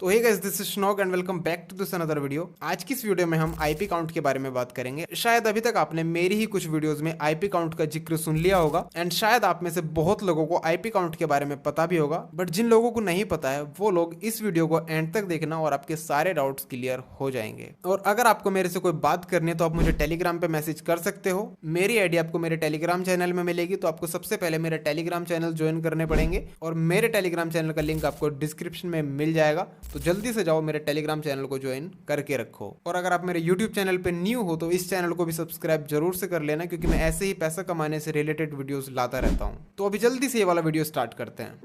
तो hey guys, this is Shnock and welcome back to this another video. आज की इस वीडियो में हम आईपी काउंट के बारे में बात करेंगे। शायद अभी तक आपने मेरी ही कुछ वीडियोस में आईपी काउंट का जिक्र सुन लिया होगा एंड शायद आप में से बहुत लोगों को आईपी काउंट के बारे में पता भी होगा, बट जिन लोगों को नहीं पता है वो लोग इस वीडियो को एंड तक देखना और आपके सारे डाउट्स क्लियर हो जाएंगे। और अगर आपको मेरे से कोई बात करनी है तो आप मुझे टेलीग्राम पे मैसेज कर सकते हो। मेरी आईडी आपको मेरे टेलीग्राम चैनल में मिलेगी, तो आपको सबसे पहले मेरे टेलीग्राम चैनल ज्वाइन करने पड़ेंगे और मेरे टेलीग्राम चैनल का लिंक आपको डिस्क्रिप्शन में मिल जाएगा। तो जल्दी से जाओ मेरे टेलीग्राम चैनल को ज्वाइन करके रखो। और अगर आप मेरे यूट्यूब चैनल पे न्यू हो तो इस चैनल को भी सब्सक्राइब जरूर से कर लेना, क्योंकि मैं ऐसे ही पैसा कमाने से रिलेटेड वीडियोस लाता रहता हूं। तो अभी जल्दी से ये वाला वीडियो स्टार्ट करते हैं।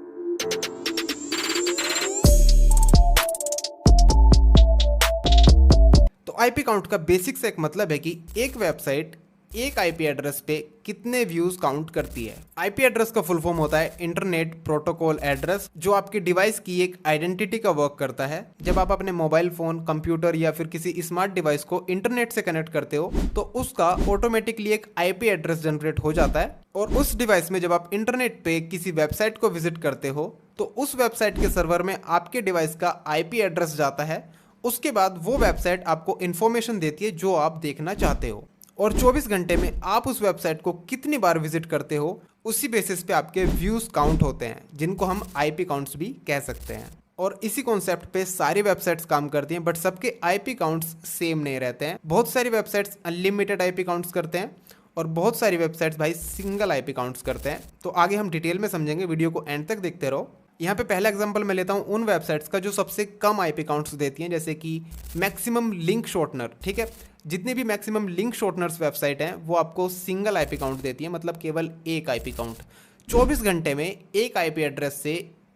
तो आईपी काउंट का बेसिक से एक मतलब है कि एक वेबसाइट एक आईपी एड्रेस पे कितने व्यूज काउंट करती है। आईपी एड्रेस का फुल फॉर्म होता है इंटरनेट प्रोटोकॉल एड्रेस, जो आपके डिवाइस की एक आइडेंटिटी का वर्क करता है। जब आप अपने मोबाइल फोन, कंप्यूटर या फिर किसी स्मार्ट डिवाइस को इंटरनेट से कनेक्ट करते हो तो उसका ऑटोमेटिकली एक आईपी एड्रेस जनरेट हो जाता है। और उस डिवाइस में जब आप इंटरनेट पे किसी वेबसाइट को विजिट करते हो तो उस वेबसाइट के सर्वर में आपके डिवाइस का आईपी एड्रेस जाता है। उसके बाद वो वेबसाइट आपको इन्फॉर्मेशन देती है जो आप देखना चाहते हो, और 24 घंटे में आप उस वेबसाइट को कितनी बार विजिट करते हो उसी बेसिस पे आपके व्यूज काउंट होते हैं, जिनको हम आईपी काउंट्स भी कह सकते हैं। और इसी कॉन्सेप्ट पे सारी वेबसाइट्स काम करती हैं, बट सबके आईपी काउंट्स सेम नहीं रहते हैं। बहुत सारी वेबसाइट्स अनलिमिटेड आईपी काउंट्स करते हैं और बहुत सारी वेबसाइट्स भाई सिंगल आईपी काउंट्स करते हैं। तो आगे हम डिटेल में समझेंगे, वीडियो को एंड तक देखते रहो। यहाँ पे पहला एग्जांपल मैं लेता हूँ उन वेबसाइट्स का जो सबसे कम आईपी काउंट्स देती हैं, जैसे कि मैक्सिमम लिंक शॉर्टनर। ठीक है, जितने भी मैक्सिमम लिंक शॉर्टनर्स वेबसाइट हैं वो आपको सिंगल आईपी काउंट देती है, मतलब केवल एक आईपी काउंट। 24 घंटे में एक आईपी एड्रेस से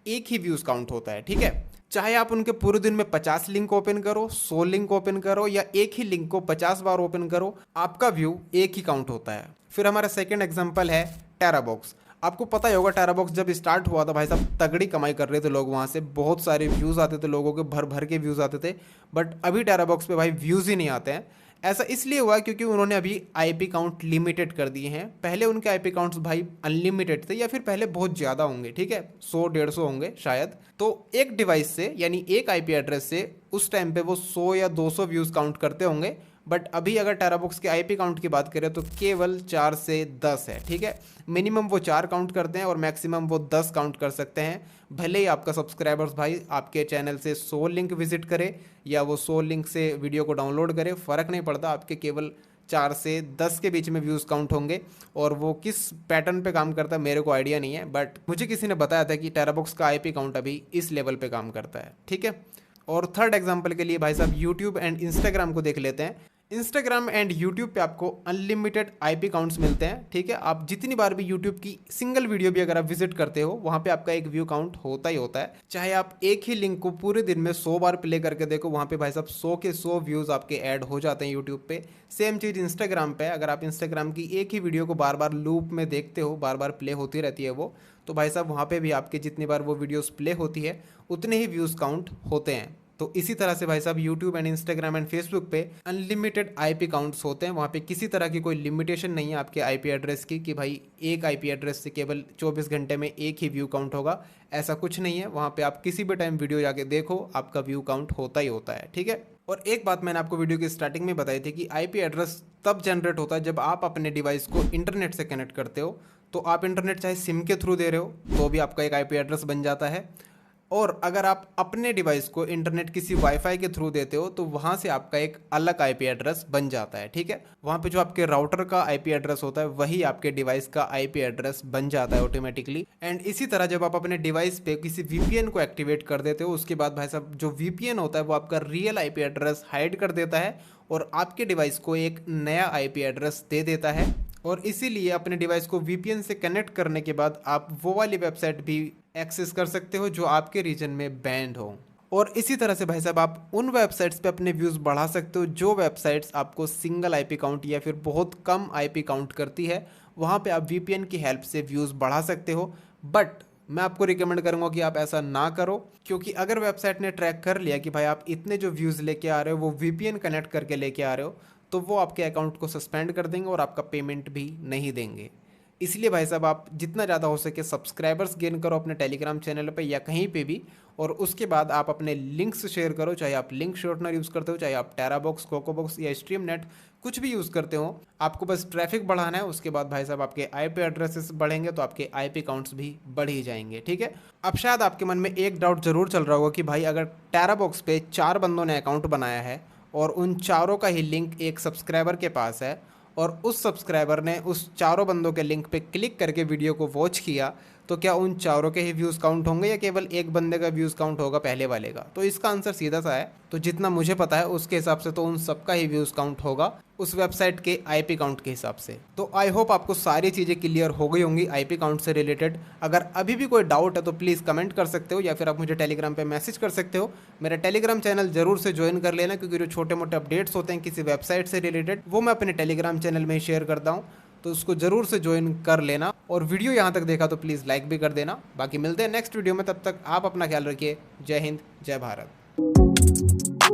एक ही व्यूज काउंट होता है। ठीक है, चाहे आप उनके पूरे दिन में 50 लिंक ओपन करो, 100 लिंक ओपन करो या एक ही लिंक को 50 बार ओपन करो, आपका व्यू एक ही काउंट होता है। फिर हमारा सेकेंड एग्जाम्पल है टेराबॉक्स। आपको पता ही होगा टेराबॉक्स जब स्टार्ट हुआ था भाई साहब तगड़ी कमाई कर रहे थे लोग, वहाँ से बहुत सारे व्यूज़ आते थे, लोगों के भर भर के व्यूज़ आते थे। बट अभी टेराबॉक्स पे भाई व्यूज़ ही नहीं आते हैं। ऐसा इसलिए हुआ क्योंकि उन्होंने अभी आईपी काउंट लिमिटेड कर दिए हैं। पहले उनके आईपी काउंट्स भाई अनलिमिटेड थे, या फिर पहले बहुत ज़्यादा होंगे, ठीक है, 100-150 होंगे शायद। तो एक डिवाइस से यानी एक आईपी एड्रेस से उस टाइम पे वो 100 या 200 व्यूज़ काउंट करते होंगे। बट अभी अगर टेराबॉक्स के आईपी काउंट की बात करें तो केवल 4 से 10 है। ठीक है, मिनिमम वो 4 काउंट करते हैं और मैक्सिमम वो 10 काउंट कर सकते हैं। भले ही आपका सब्सक्राइबर्स भाई आपके चैनल से 100 लिंक विजिट करे या वो 100 लिंक से वीडियो को डाउनलोड करे, फ़र्क नहीं पड़ता, आपके केवल 4 से 10 के बीच में व्यूज़ काउंट होंगे। और वो किस पैटर्न पे काम करता है मेरे को आइडिया नहीं है, बट मुझे किसी ने बताया था कि टेराबॉक्स का आईपी काउंट अभी इस लेवल पे काम करता है। ठीक है, और थर्ड एग्जांपल के लिए भाई साहब यूट्यूब एंड इंस्टाग्राम को देख लेते हैं। इंस्टाग्राम एंड यूट्यूब पे आपको अनलिमिटेड आईपी काउंट्स मिलते हैं। ठीक है, आप जितनी बार भी यूट्यूब की सिंगल वीडियो भी अगर आप विजिट करते हो वहाँ पे आपका एक व्यू काउंट होता ही होता है। चाहे आप एक ही लिंक को पूरे दिन में 100 बार प्ले करके देखो, वहाँ पे भाई साहब 100 के 100 व्यूज़ आपके ऐड हो जाते हैं यूट्यूब पे। सेम चीज़ इंस्टाग्राम पे, अगर आप इंस्टाग्राम की एक ही वीडियो को बार बार लूप में देखते हो, बार बार प्ले होती रहती है वो, तो भाई साहब वहाँ पे भी आपके जितनी बार वो वीडियोस प्ले होती है उतने ही व्यूज़ काउंट होते हैं। तो इसी तरह से भाई साहब YouTube and Instagram and Facebook पे अनलिमिटेड आईपी काउंट्स होते हैं। वहाँ पे किसी तरह की कोई लिमिटेशन नहीं है आपके आईपी एड्रेस की कि भाई एक आईपी एड्रेस से केवल 24 घंटे में एक ही व्यू काउंट होगा, ऐसा कुछ नहीं है। वहाँ पे आप किसी भी टाइम वीडियो जाके देखो, आपका व्यू काउंट होता ही होता है। ठीक है, और एक बात मैंने आपको वीडियो की स्टार्टिंग में बताई थी कि आईपी एड्रेस तब जनरेट होता है जब आप अपने डिवाइस को इंटरनेट से कनेक्ट करते हो। तो आप इंटरनेट चाहे सिम के थ्रू दे रहे हो तो भी आपका एक आईपी एड्रेस बन जाता है, और अगर आप अपने डिवाइस को इंटरनेट किसी वाईफाई के थ्रू देते हो तो वहाँ से आपका एक अलग आईपी एड्रेस बन जाता है। ठीक है, वहाँ पे जो आपके राउटर का आईपी एड्रेस होता है वही आपके डिवाइस का आईपी एड्रेस बन जाता है ऑटोमेटिकली। एंड इसी तरह जब आप अपने डिवाइस पे किसी वीपीएन को एक्टिवेट कर देते हो, उसके बाद भाई साहब जो वीपीएन होता है वो आपका रियल आईपी एड्रेस हाइड कर देता है और आपके डिवाइस को एक नया आईपी एड्रेस दे देता है। और इसीलिए अपने डिवाइस को वीपीएन से कनेक्ट करने के बाद आप वो वाली वेबसाइट भी एक्सेस कर सकते हो जो आपके रीजन में बैंड हो। और इसी तरह से भाई साहब आप उन वेबसाइट्स पे अपने व्यूज़ बढ़ा सकते हो जो वेबसाइट्स आपको सिंगल आईपी काउंट या फिर बहुत कम आईपी काउंट करती है। वहाँ पे आप वीपीएन की हेल्प से व्यूज़ बढ़ा सकते हो। बट मैं आपको रिकमेंड करूँगा कि आप ऐसा ना करो, क्योंकि अगर वेबसाइट ने ट्रैक कर लिया कि भाई आप इतने जो व्यूज़ लेके आ रहे हो वो वीपीएन कनेक्ट करके लेके आ रहे हो, तो वो आपके अकाउंट को सस्पेंड कर देंगे और आपका पेमेंट भी नहीं देंगे। इसलिए भाई साहब आप जितना ज़्यादा हो सके सब्सक्राइबर्स गेन करो अपने टेलीग्राम चैनल पे या कहीं पे भी, और उसके बाद आप अपने लिंक्स शेयर करो, चाहे आप लिंक शॉर्टनर यूज़ करते हो, चाहे आप टेराबॉक्स, कोकोबॉक्स या स्ट्रीम नेट कुछ भी यूज़ करते हो। आपको बस ट्रैफिक बढ़ाना है, उसके बाद भाई साहब आपके आईपी एड्रेसेस बढ़ेंगे तो आपके आईपी काउंट्स भी बढ़ ही जाएंगे। ठीक है। अब शायद आपके मन में एक डाउट जरूर चल रहा होगा कि भाई अगर टेराबॉक्स पे 4 बंदों ने अकाउंट बनाया है और उन चारों का ही लिंक एक सब्सक्राइबर के पास है और उस सब्सक्राइबर ने उस चारों बंदों के लिंक पे क्लिक करके वीडियो को वॉच किया, तो क्या उन चारों के ही व्यूज़ काउंट होंगे या केवल एक बंदे का व्यूज़ काउंट होगा पहले वाले का? तो इसका आंसर सीधा सा है, तो जितना मुझे पता है उसके हिसाब से तो उन सबका ही व्यूज़ काउंट होगा उस वेबसाइट के आईपी काउंट के हिसाब से। तो आई होप आपको सारी चीज़ें क्लियर हो गई होंगी आईपी काउंट से रिलेटेड। अगर अभी भी कोई डाउट है तो प्लीज़ कमेंट कर सकते हो या फिर आप मुझे टेलीग्राम पे मैसेज कर सकते हो। मेरा टेलीग्राम चैनल जरूर से ज्वाइन कर लेना, क्योंकि जो छोटे मोटे अपडेट्स होते हैं किसी वेबसाइट से रिलेटेड वो मैं अपने टेलीग्राम चैनल में ही शेयर करता हूँ, तो उसको जरूर से ज्वाइन कर लेना। और वीडियो यहाँ तक देखा तो प्लीज़ लाइक भी कर देना। बाकी मिलते हैं नेक्स्ट वीडियो में, तब तक आप अपना ख्याल रखिए। जय हिंद, जय भारत।